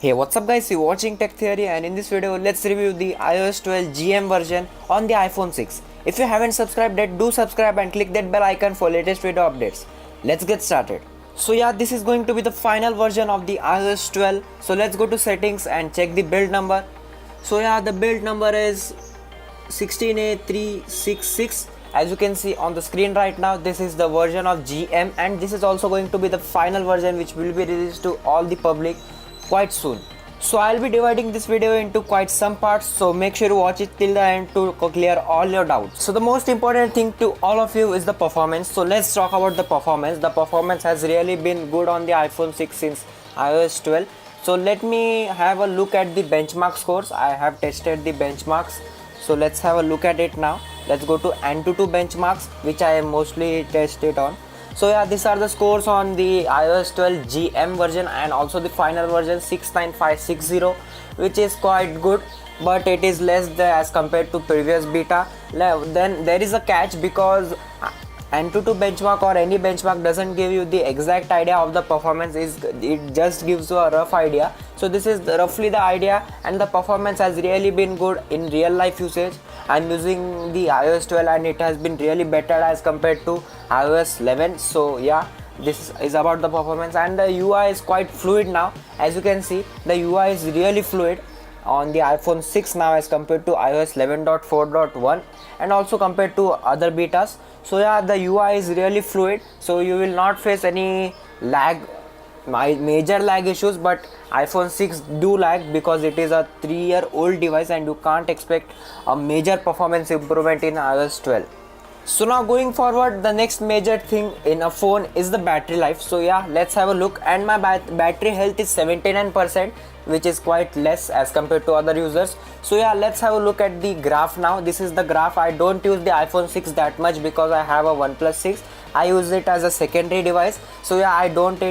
Hey, what's up guys, you're watching Tech Theory, and in this video let's review the iOS 12 GM version on the iPhone 6. If you haven't subscribed yet, do subscribe and click that bell icon for latest video updates. Let's get started. So yeah, this is going to be the final version of the iOS 12. So let's go to settings and check the build number. So yeah, the build number is 16A366. As you can see on the screen right now, this is the version of GM, and this is also going to be the final version which will be released to all the public quite soon. So I'll be dividing this video into quite some parts, so make sure to watch it till the end to clear all your doubts. So the most important thing to all of you is the performance. So let's talk about the performance. The performance has really been good on the iPhone 6 since iOS 12. So let me have a look at the benchmark scores. I have tested the benchmarks, so let's have a look at it now. Let's go to AnTuTu benchmarks, which I mostly tested on. So yeah, these are the scores on the iOS 12 GM version and also the final version 69560, which is quite good, but it is less as compared to previous beta. Then there is a catch, because AnTuTu benchmark or any benchmark doesn't give you the exact idea of the performance, it just gives you a rough idea. So this is roughly the idea, and the performance has really been good in real life usage. I'm using the iOS 12 and it has been really better as compared to iOS 11. So yeah, this is about the performance, and the UI is quite fluid now. As you can see, the UI is really fluid on the iPhone 6 now as compared to iOS 11.4.1 and also compared to other betas. So yeah, the UI is really fluid, so you will not face any major lag issues, but iPhone 6 do lag because it is a 3-year-old device and you can't expect a major performance improvement in iOS 12. So now going forward, the next major thing in a phone is the battery life. So yeah, let's have a look, and my battery health is 79%, which is quite less as compared to other users. So yeah, let's have a look at the graph now. This is the graph. I don't use the iPhone 6 that much because I have a OnePlus 6. I use it as a secondary device, so yeah, I don't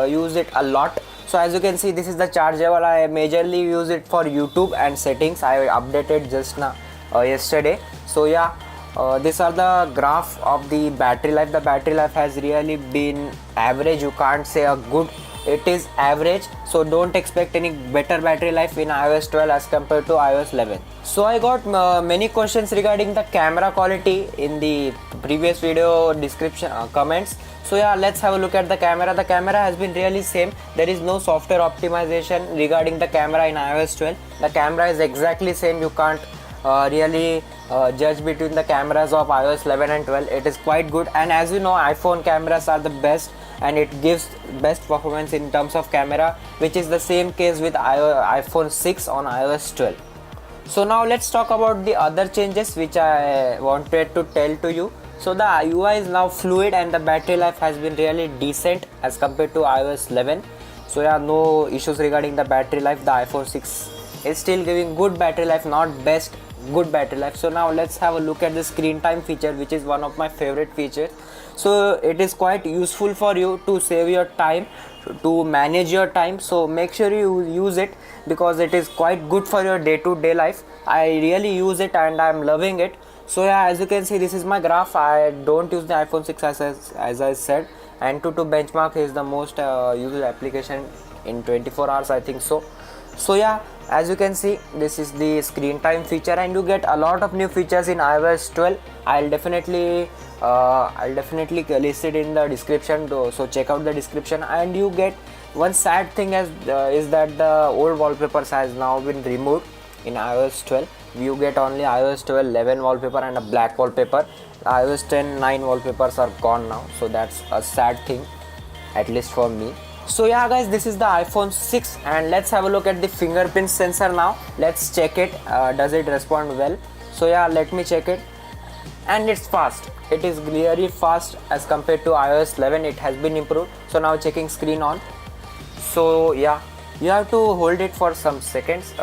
use it a lot. So as you can see, this is the chargeable. I majorly use it for YouTube and settings. I updated just now yesterday. So yeah, these are the graph of the battery life. The battery life has really been average. You can't say a good, it is average, so don't expect any better battery life in iOS 12 as compared to iOS 11. So I got many questions regarding the camera quality in the previous video description comments. So yeah, let's have a look at the camera. The camera has been really same. There is no software optimization regarding the camera in iOS 12. The camera is exactly same. You can't really judge between the cameras of iOS 11 and 12. It is quite good, and as you know, iPhone cameras are the best and it gives best performance in terms of camera, which is the same case with iPhone 6 on iOS 12. So now let's talk about the other changes which I wanted to tell to you. So the UI is now fluid and the battery life has been really decent as compared to iOS 11. So yeah, no issues regarding the battery life. The iPhone 6 is still giving good battery life, not best, good battery life. So now let's have a look at the screen time feature, which is one of my favorite features. So it is quite useful for you to save your time, to manage your time. So make sure you use it because it is quite good for your day-to-day life. I really use it and I'm loving it. So yeah, as you can see, this is my graph. I don't use the iPhone 6 as I said. AnTuTu benchmark is the most used application in 24 hours, I think so. So yeah, as you can see, this is the screen time feature, and you get a lot of new features in iOS 12. I'll definitely list it in the description though, so check out the description. And you get one sad thing is that the old wallpapers has now been removed in iOS 12. You get only iOS 12 11 wallpaper and a black wallpaper. iOS 10 9 wallpapers are gone now, so that's a sad thing, at least for me. So yeah guys, this is the iPhone 6, and let's have a look at the fingerprint sensor now. Let's check it, does it respond well? So yeah, let me check it, and it's fast. It is really fast as compared to iOS 11. It has been improved. So now checking screen on. So yeah, you have to hold it for some seconds.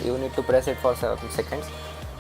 You need to press it for some seconds.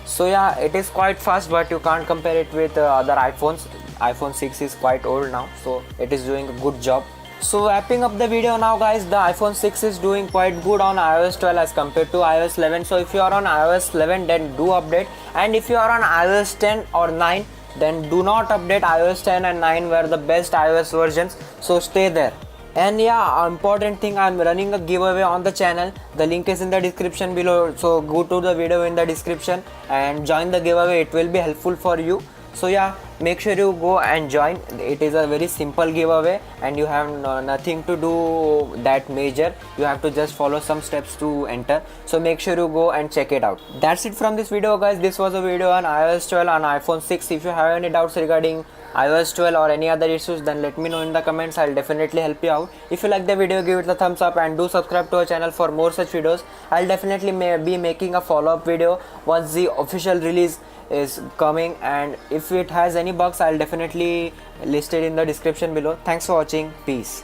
So yeah, it is quite fast, but you can't compare it with other iPhones. iPhone 6 is quite old now, so it is doing a good job. So wrapping up the video now guys, the iPhone 6 is doing quite good on iOS 12 as compared to iOS 11. So if you are on iOS 11, then do update, and if you are on iOS 10 or 9, then do not update. iOS 10 and 9 were the best iOS versions, so stay there. And yeah, important thing, I'm running a giveaway on the channel. The link is in the description below, so go to the video in the description and join the giveaway. It will be helpful for you. So yeah, make sure you go and join. It is a very simple giveaway and you have nothing to do that major. You have to just follow some steps to enter. So make sure you go and check it out. That's it from this video, guys. This was a video on iOS 12 on iPhone 6. If you have any doubts regarding iOS 12 or any other issues, then let me know in the comments. I'll definitely help you out. If you like the video, give it a thumbs up and do subscribe to our channel for more such videos. I'll definitely be making a follow-up video once the official release is coming, and if it has any bugs, I'll definitely list it in the description below. Thanks for watching. Peace.